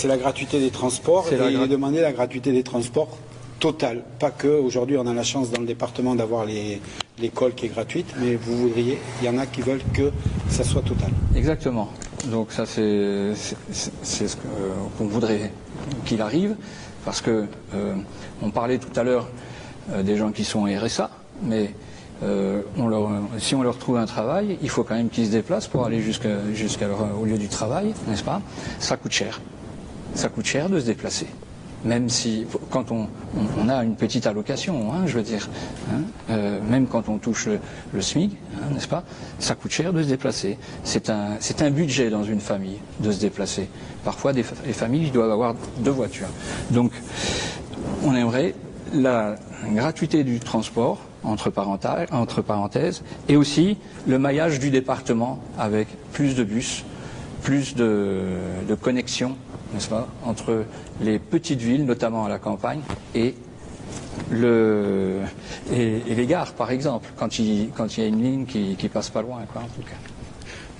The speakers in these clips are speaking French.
C'est la gratuité des transports et il est demandé la gratuité des transports totale. Pas que, aujourd'hui on a la chance dans le département d'avoir l'école qui est gratuite, mais vous voudriez, il y en a qui veulent que ça soit total. Exactement. Donc ça c'est ce qu'on voudrait qu'il arrive, parce que on parlait tout à l'heure des gens qui sont au RSA, mais si on leur trouve un travail, il faut quand même qu'ils se déplacent pour aller au lieu du travail, n'est-ce pas? Ça coûte cher. Ça coûte cher de se déplacer. Même si, quand on a une petite allocation, hein, je veux dire, hein, même quand on touche le SMIC, hein, n'est-ce pas, ça coûte cher de se déplacer. C'est un budget dans une famille de se déplacer. Parfois, les familles doivent avoir 2 voitures. Donc, on aimerait la gratuité du transport, entre parenthèses, et aussi le maillage du département avec plus de bus, plus de connexions, n'est-ce pas, entre les petites villes, notamment à la campagne, et les gares, par exemple, quand il y a une ligne qui passe pas loin, quoi, en tout cas.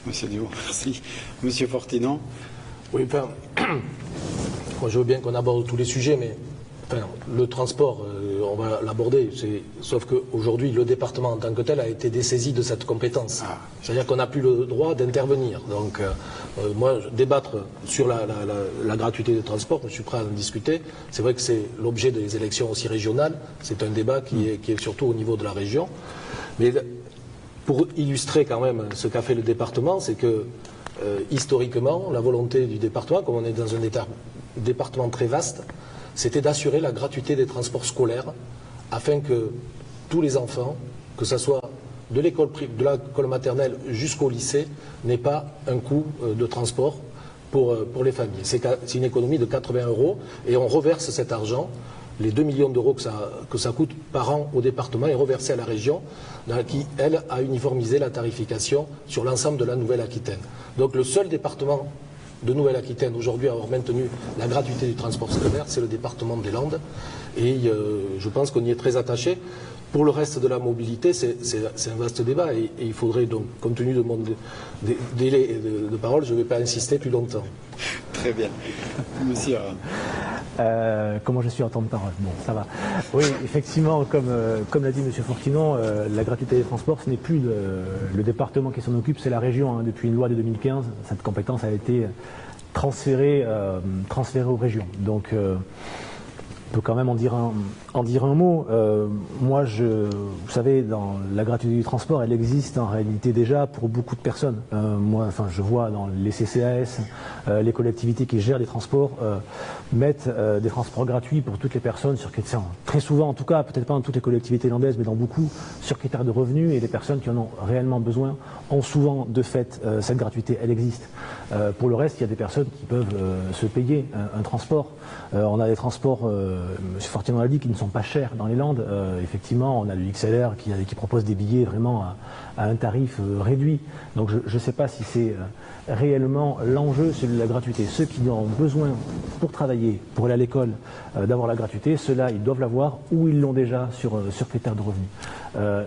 Monsieur Dubon, merci. Monsieur Fortinon. Oui, enfin, moi je veux bien qu'on aborde tous les sujets, mais enfin, le transport, on va l'aborder, sauf qu'aujourd'hui, le département en tant que tel a été dessaisi de cette compétence. C'est-à-dire qu'on n'a plus le droit d'intervenir. Donc, moi, débattre sur la gratuité des transports, je suis prêt à en discuter. C'est vrai que c'est l'objet des élections aussi régionales. C'est un débat qui est surtout au niveau de la région. Mais pour illustrer quand même ce qu'a fait le département, c'est que, historiquement, la volonté du département, comme on est dans un département très vaste, c'était d'assurer la gratuité des transports scolaires afin que tous les enfants, que ce soit de l'école maternelle jusqu'au lycée, n'aient pas un coût de transport pour les familles. C'est une économie de 80 € et on reverse cet argent, les 2 millions d'euros que ça coûte par an au département, est reversé à la région qui, elle, a uniformisé la tarification sur l'ensemble de la Nouvelle-Aquitaine. Donc le seul département de Nouvelle-Aquitaine aujourd'hui à avoir maintenu la gratuité du transport scolaire, c'est le département des Landes. Et je pense qu'on y est très attaché. Pour le reste de la mobilité, c'est un vaste débat et il faudrait donc, compte tenu de mon délai de parole, je ne vais pas insister plus longtemps. Très bien. Monsieur. Comment je suis en temps de parole? Bon, ça va. Oui, effectivement, comme l'a dit M. Fortinon, la gratuité des transports, ce n'est plus le département qui s'en occupe, c'est la région. Hein. Depuis une loi de 2015, cette compétence a été transférée aux régions. Donc, on peut quand même en dire un mot. Moi, vous savez, la gratuité du transport, elle existe en réalité déjà pour beaucoup de personnes. Moi, enfin, je vois dans les CCAS, les collectivités qui gèrent les transports mettent des transports gratuits pour toutes les personnes sur critères, très souvent en tout cas, peut-être pas dans toutes les collectivités landaises, mais dans beaucoup, sur critères de revenus, et les personnes qui en ont réellement besoin ont souvent de fait cette gratuité, elle existe. Pour le reste, il y a des personnes qui peuvent se payer un transport. On a des transports, M. Fortinon l'a dit, qui ne sont pas chers dans les Landes. Effectivement, on a le XLR qui propose des billets vraiment à un tarif réduit. Donc je ne sais pas si c'est réellement l'enjeu, celui de la gratuité. Ceux qui ont besoin pour travailler, pour aller à l'école, d'avoir la gratuité, ceux-là, ils doivent l'avoir ou ils l'ont déjà sur critères de revenus.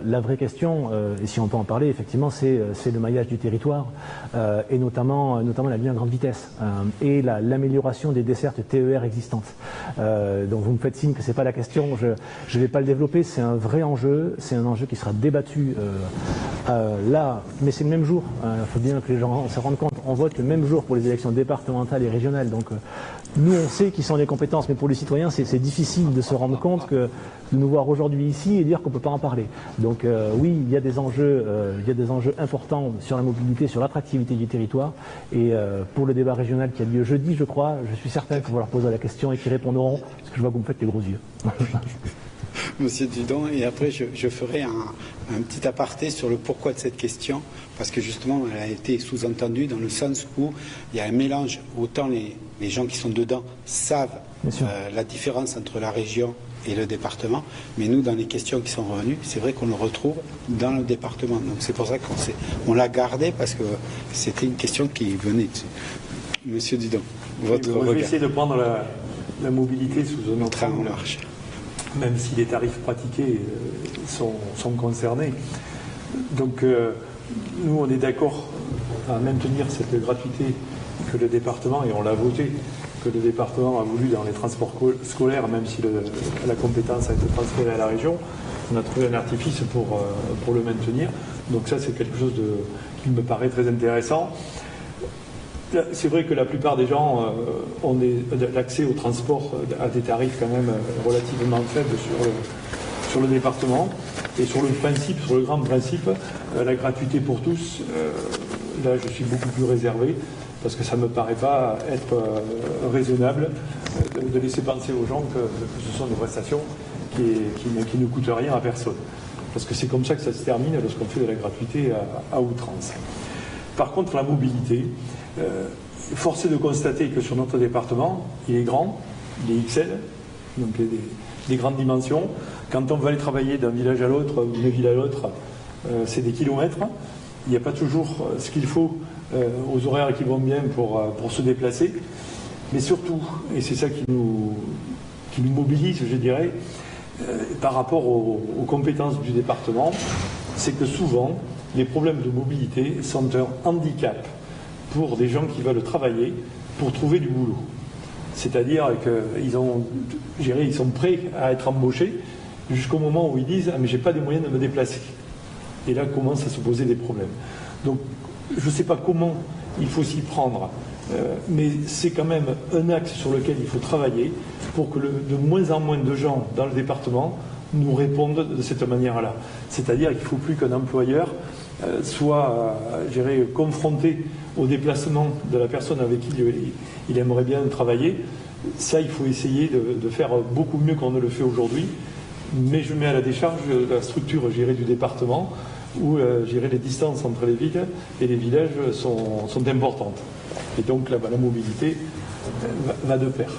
La vraie question, et si on peut en parler, effectivement, c'est le maillage du territoire et notamment la ligne à grande vitesse et l'amélioration des dessertes TER existantes. Donc vous me faites signe que ce n'est pas la question, je ne vais pas le développer, c'est un vrai enjeu, c'est un enjeu qui sera débattu là, mais c'est le même jour, il faut bien que les gens se rendent compte, on vote le même jour pour les élections départementales et régionales, donc nous on sait qui sont les compétences, mais pour les citoyens c'est difficile de se rendre compte de nous voir aujourd'hui ici et dire qu'on ne peut pas en parler. Donc oui, il y a des enjeux importants sur la mobilité, sur l'attractivité du territoire, et pour le débat régional qui a lieu jeudi, je crois, je suis certain qu'on va leur poser la question et qu'ils répondront, parce que je vois que vous me faites les gros yeux. Monsieur Dudon, et après je ferai un petit aparté sur le pourquoi de cette question, parce que justement elle a été sous-entendue dans le sens où il y a un mélange, autant les gens qui sont dedans savent la différence entre la région et le département, mais nous dans les questions qui sont revenues, c'est vrai qu'on le retrouve dans le département, donc c'est pour ça qu'on l'a gardé, parce que c'était une question qui venait dessus. Monsieur Dudon, votre regard. Je vais essayer de prendre la mobilité sous un autre angle, même si les tarifs pratiqués sont concernés. Donc nous on est d'accord à maintenir cette gratuité que le département, et on l'a voté, que le département a voulu dans les transports scolaires, même si la compétence a été transférée à la région. On a trouvé un artifice pour le maintenir. Donc ça, c'est quelque chose qui me paraît très intéressant. C'est vrai que la plupart des gens ont l'accès au transport à des tarifs quand même relativement faibles sur le département. Et sur le principe, sur le grand principe, la gratuité pour tous, là je suis beaucoup plus réservé, parce que ça ne me paraît pas être raisonnable de laisser penser aux gens que ce sont des prestations qui ne coûtent rien à personne. Parce que c'est comme ça que ça se termine lorsqu'on fait de la gratuité à outrance. Par contre, la mobilité, force est de constater que sur notre département, il est grand, il est XL, donc des grandes dimensions. Quand on va aller travailler d'un village à l'autre, ou d'une ville à l'autre, c'est des kilomètres. Il n'y a pas toujours ce qu'il faut aux horaires qui vont bien pour se déplacer. Mais surtout, et c'est ça qui nous mobilise, je dirais, par rapport aux compétences du département, c'est que souvent, les problèmes de mobilité sont un handicap pour des gens qui veulent travailler pour trouver du boulot. C'est-à-dire qu'ils sont prêts à être embauchés jusqu'au moment où ils disent « Ah mais j'ai pas les moyens de me déplacer ». Et là commencent à se poser des problèmes. Donc je ne sais pas comment il faut s'y prendre, mais c'est quand même un axe sur lequel il faut travailler pour que de moins en moins de gens dans le département nous répondent de cette manière-là. C'est-à-dire qu'il ne faut plus qu'un employeur soit confronté au déplacement de la personne avec qui il aimerait bien travailler. Ça, il faut essayer de faire beaucoup mieux qu'on ne le fait aujourd'hui. Mais je mets à la décharge la structure du département où les distances entre les villes et les villages sont importantes. Et donc la mobilité va de pair.